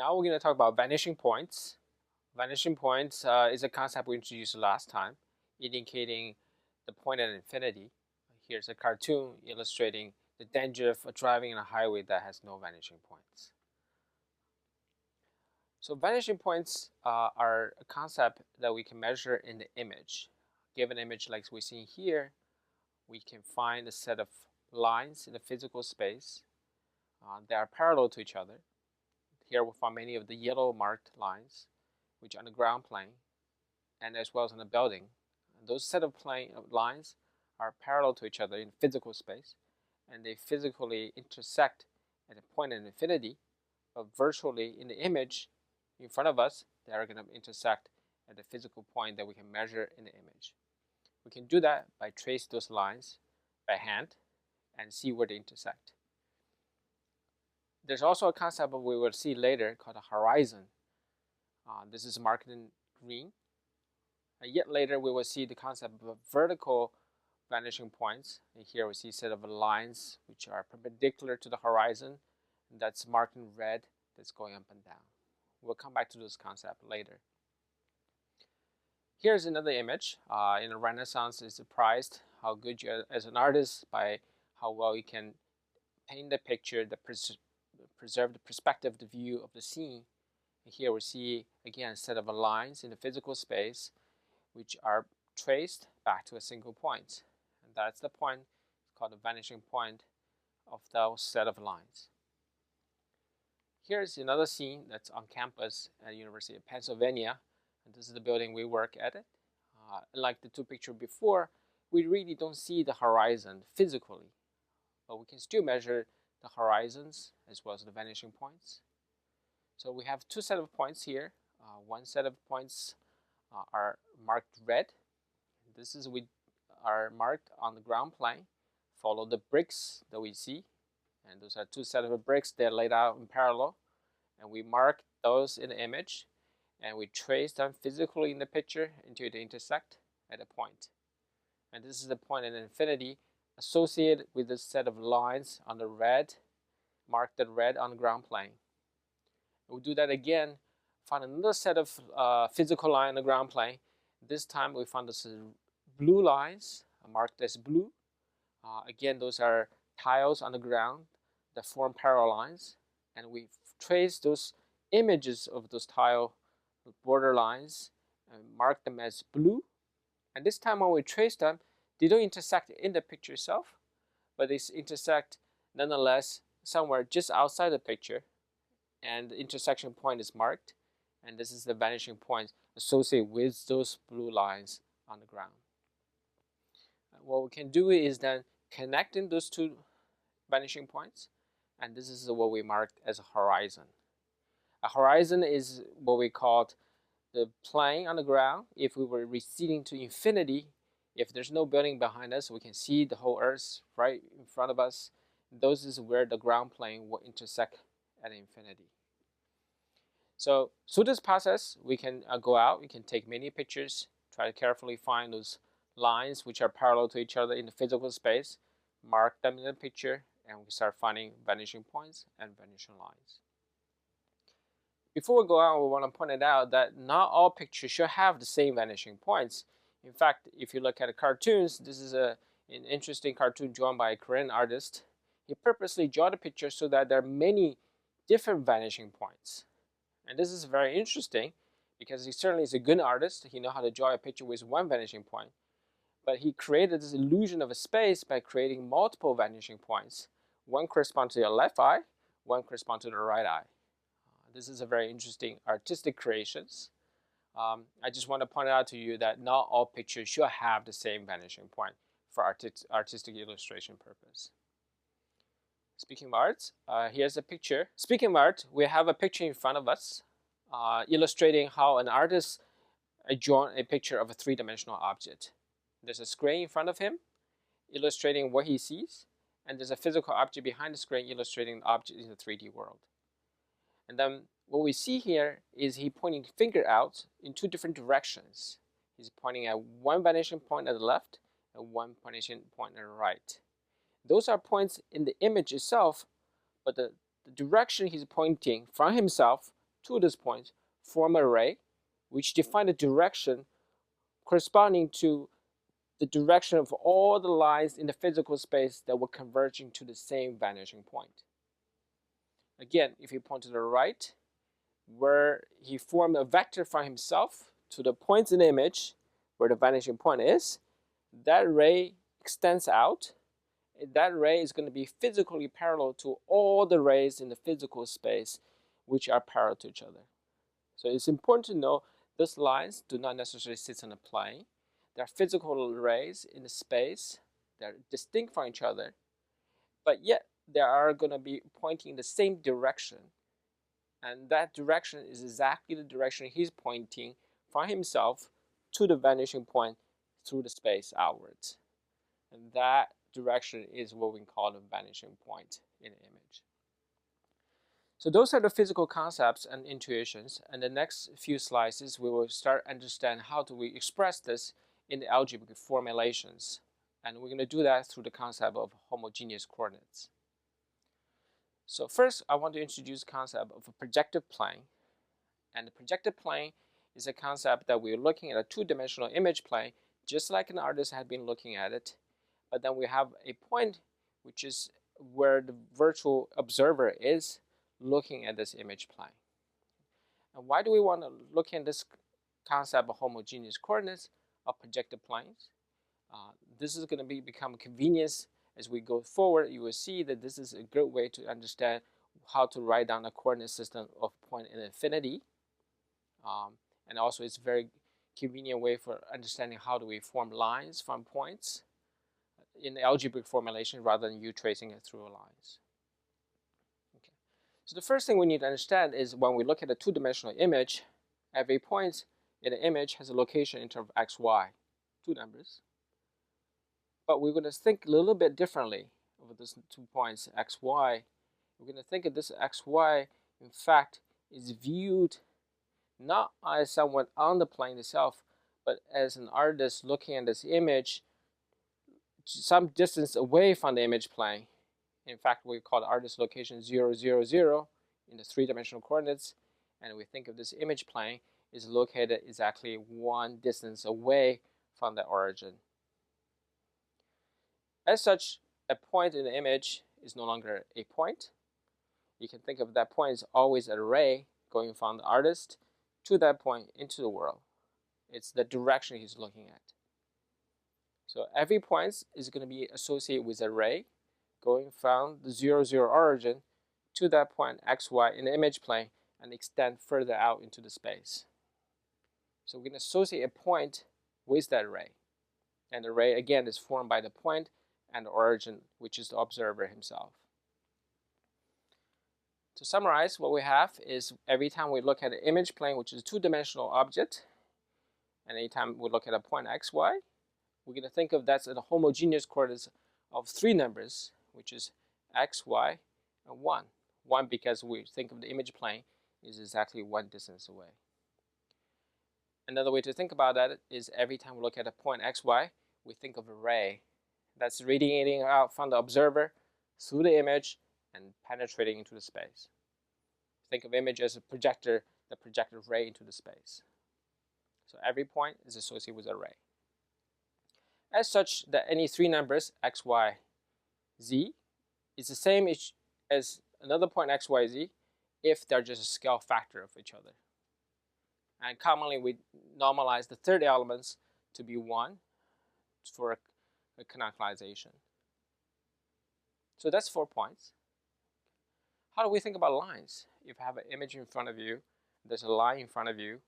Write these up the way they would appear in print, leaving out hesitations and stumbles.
Now we're going to talk about vanishing points. Vanishing points is a concept we introduced last time, indicating the point at infinity. Here's a cartoon illustrating the danger of driving on a highway that has no vanishing points. So vanishing points are a concept that we can measure in the image. Given image like we see here, we can find a set of lines in the physical space that are parallel to each other. Here we find many of the yellow marked lines, which are on the ground plane, and as well as on the building. And those set of lines are parallel to each other in physical space, and they physically intersect at a point at infinity, but virtually in the image in front of us, they are going to intersect at the physical point that we can measure in the image. We can do that by trace those lines by hand and see where they intersect. There's also a concept we will see later called a horizon. This is marked in green. Yet later we will see the concept of vertical vanishing points. And here we see a set of lines which are perpendicular to the horizon, and that's marked in red, that's going up and down. We'll come back to this concept later. Here's another image. In the Renaissance, is prized how good you are as an artist by how well you can paint the picture that preserve the perspective, the view of the scene. And here we see again a set of lines in the physical space which are traced back to a single point, and that's the point called the vanishing point of those set of lines. Here's another scene that's on campus at the University of Pennsylvania, and this is the building we work at. Like the two pictures before, we really don't see the horizon physically, but we can still measure the horizons as well as the vanishing points. So we have two sets of points here. One set of points are marked red. This is we are marked on the ground plane. Follow the bricks that we see, and those are two sets of bricks that are laid out in parallel, and we mark those in the image, and we trace them physically in the picture until they intersect at a point. And this is the point at infinity associated with this set of lines on the red, marked in red on the ground plane. We'll do that again, find another set of physical line on the ground plane. This time we found this blue lines marked as blue. Again, those are tiles on the ground that form parallel lines, and we trace those images of those tile border lines and mark them as blue. And this time when we trace them, they don't intersect in the picture itself, but they intersect nonetheless somewhere just outside the picture, and the intersection point is marked, and this is the vanishing point associated with those blue lines on the ground. What we can do is then connecting those two vanishing points, and this is what we marked as a horizon. A horizon is what we called the plane on the ground. If we were receding to infinity, if there's no building behind us, we can see the whole earth right in front of us. Those is where the ground plane will intersect at infinity. So through this process, we can go out, we can take many pictures, try to carefully find those lines which are parallel to each other in the physical space, mark them in the picture, and we start finding vanishing points and vanishing lines. Before we go on, we want to point it out that not all pictures should have the same vanishing points. In fact, if you look at the cartoons, this is an interesting cartoon drawn by a Korean artist. He purposely drew the picture so that there are many different vanishing points. And this is very interesting because he certainly is a good artist. He knows how to draw a picture with one vanishing point. But he created this illusion of a space by creating multiple vanishing points. One corresponds to your left eye, one corresponds to the right eye. This is a very interesting artistic creations. I just want to point out to you that not all pictures should have the same vanishing point for artistic illustration purpose. Speaking of art, here's a picture. Speaking of art, we have a picture in front of us illustrating how an artist drawn a picture of a three-dimensional object. There's a screen in front of him illustrating what he sees, and there's a physical object behind the screen illustrating the object in the 3D world. And then what we see here is he pointing the finger out in two different directions. He's pointing at one vanishing point at the left and one vanishing point at the right. Those are points in the image itself, but the direction he's pointing from himself to this point form an array which define the direction corresponding to the direction of all the lines in the physical space that were converging to the same vanishing point. Again, if you point to the right, where he formed a vector from himself to the points in the image where the vanishing point is, that ray extends out. That ray is going to be physically parallel to all the rays in the physical space which are parallel to each other. So it's important to know these lines do not necessarily sit on a plane. They are physical rays in the space. They're distinct from each other, but yet they are going to be pointing in the same direction. And that direction is exactly the direction he's pointing from himself to the vanishing point through the space outwards. And that direction is what we call the vanishing point in the image. So those are the physical concepts and intuitions. And the next few slides, we will start understand how do we express this in the algebraic formulations. And we're going to do that through the concept of homogeneous coordinates. So first, I want to introduce the concept of a projective plane. And the projective plane is a concept that we're looking at a two-dimensional image plane, just like an artist had been looking at it. But then we have a point which is where the virtual observer is looking at this image plane. And why do we want to look at this concept of homogeneous coordinates of projective planes? This is going to become convenience as we go forward. You will see that this is a good way to understand how to write down a coordinate system of point in infinity. And also it's a very convenient way for understanding how do we form lines from points in algebraic formulation rather than you tracing it through lines. Okay. So the first thing we need to understand is when we look at a two-dimensional image, every point in the image has a location in terms of x, y, two numbers. But we're going to think a little bit differently over these 2 points, x, y. We're going to think of this x, y, in fact, is viewed not as someone on the plane itself, but as an artist looking at this image some distance away from the image plane. In fact, we call the artist location 0, 0, 0 in the three-dimensional coordinates. And we think of this image plane is located exactly one distance away from the origin. As such, a point in the image is no longer a point. You can think of that point as always a ray going from the artist to that point into the world. It's the direction he's looking at. So every point is going to be associated with a ray going from the 0, 0 origin to that point x, y in the image plane and extend further out into the space. So we're going to associate a point with that ray. And the ray, again, is formed by the point and the origin, which is the observer himself. To summarize, what we have is every time we look at an image plane, which is a two-dimensional object, and anytime we look at a point x, y, we're going to think of that as a homogeneous coordinates of three numbers, which is x, y, and 1. 1 because we think of the image plane is exactly one distance away. Another way to think about that is every time we look at a point x, y, we think of a ray that's radiating out from the observer through the image and penetrating into the space. Think of image as a projector that projected ray into the space. So every point is associated with a ray. As such, that any three numbers, x, y, z, is the same as another point x, y, z if they're just a scale factor of each other. And commonly we normalize the third elements to be 1 for a canonicalization. So that's 4 points. How do we think about lines? If I have an image in front of you, there's a line in front of you,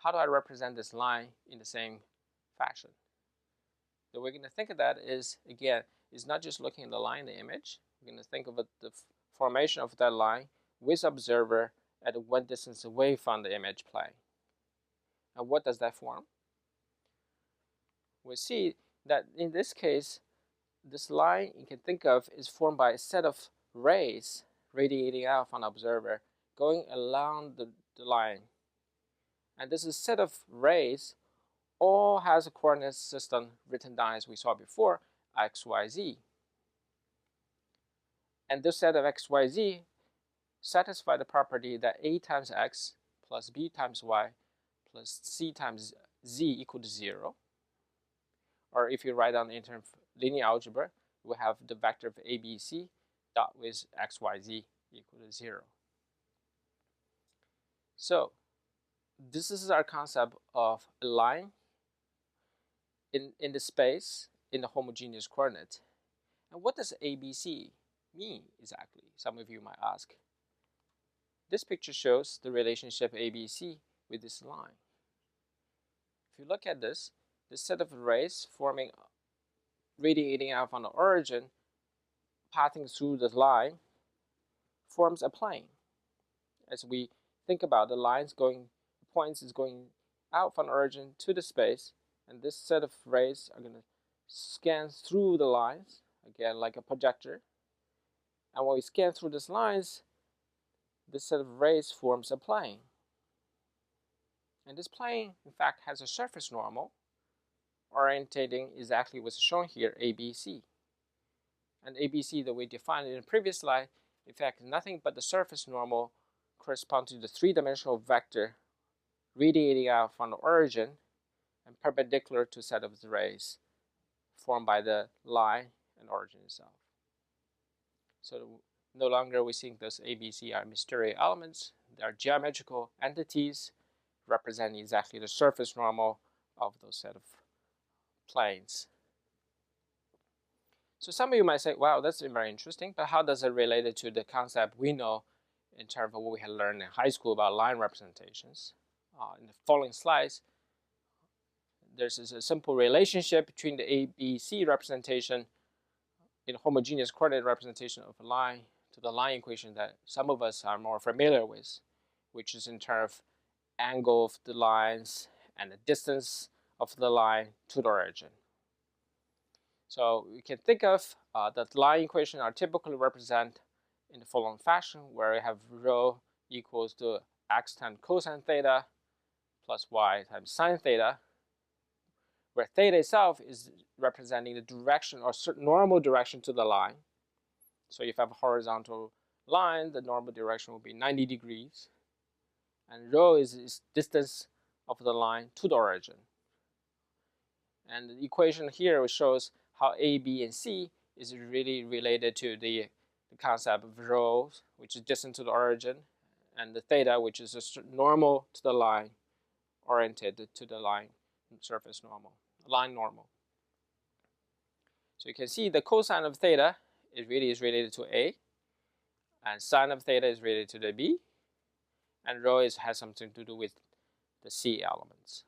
how do I represent this line in the same fashion? The way we're going to think of that is, again, is not just looking at the line in the image. We're going to think of the formation of that line with observer at one distance away from the image plane. And what does that form? We see that in this case, this line you can think of is formed by a set of rays radiating out from the observer going along the line. And this set of rays all has a coordinate system written down as we saw before, x, y, z. And this set of x, y, z satisfy the property that a times x plus b times y plus c times z equal to 0. Or if you write down in terms of linear algebra, we have the vector of a, b, c dot with x, y, z equal to 0. So this is our concept of a line in the space in the homogeneous coordinate. And what does ABC mean exactly? Some of you might ask. This picture shows the relationship ABC with this line. If you look at this set of rays forming, radiating out from the origin, passing through the line, forms a plane. As we think about the lines going, points is going out from the origin to the space, and this set of rays are going to scan through the lines, again like a projector. And when we scan through these lines, this set of rays forms a plane. And this plane, in fact, has a surface normal orientating exactly what's shown here, ABC. And ABC that we defined in the previous slide, in fact, nothing but the surface normal corresponds to the three-dimensional vector radiating out from the origin and perpendicular to set of the rays formed by the line and origin itself. So no longer we think those ABC are mysterious elements. They are geometrical entities representing exactly the surface normal of those set of planes. So some of you might say, wow, that's very interesting, but how does it relate to the concept we know in terms of what we had learned in high school about line representations? In the following slides, there's a simple relationship between the ABC representation in homogeneous coordinate representation of a line to the line equation that some of us are more familiar with, which is in terms of angle of the lines and the distance of the line to the origin. So we can think of that line equation are typically represented in the following fashion, where we have rho equals to x times cosine theta plus y times sine theta, where theta itself is representing the direction or normal direction to the line. So if you have a horizontal line, the normal direction will be 90 degrees. And rho is distance of the line to the origin. And the equation here shows how A, B, and C is really related to the concept of rho, which is distance to the origin, and the theta, which is a normal to the line, oriented to the line surface normal, line normal. So you can see the cosine of theta is related to A, and sine of theta is related to the B, and rho has something to do with the C elements.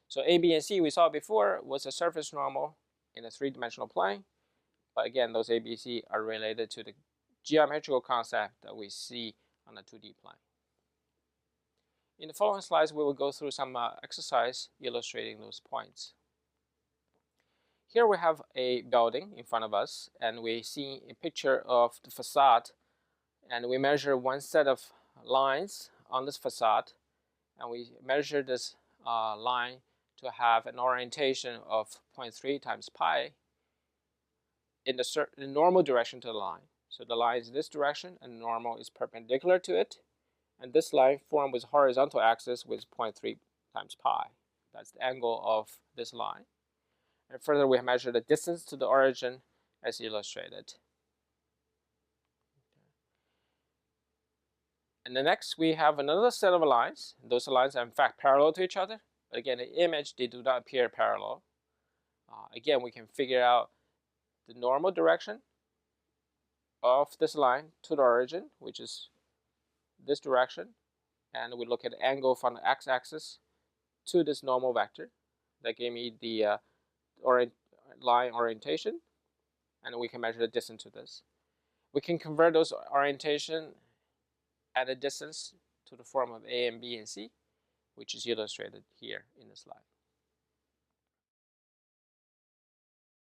So A, B, and C we saw before was a surface normal in a three-dimensional plane, but again, those A, B, C are related to the geometrical concept that we see on a 2D plane. In the following slides, we will go through some exercise illustrating those points. Here we have a building in front of us, and we see a picture of the facade, and we measure one set of lines on this facade, and we measure this line to have an orientation of 0.3 times pi in the normal direction to the line. So the line is this direction, and normal is perpendicular to it. And this line formed with horizontal axis with 0.3 times pi. That's the angle of this line. And further, we have measured the distance to the origin as illustrated. And then next, we have another set of lines. Those lines are in fact parallel to each other. But again, in the image, they do not appear parallel. Again, we can figure out the normal direction of this line to the origin, which is this direction, and we look at the angle from the x-axis to this normal vector. That gave me the line orientation, and we can measure the distance to this. We can convert those orientation at a distance to the form of A and B and C, which is illustrated here in the slide.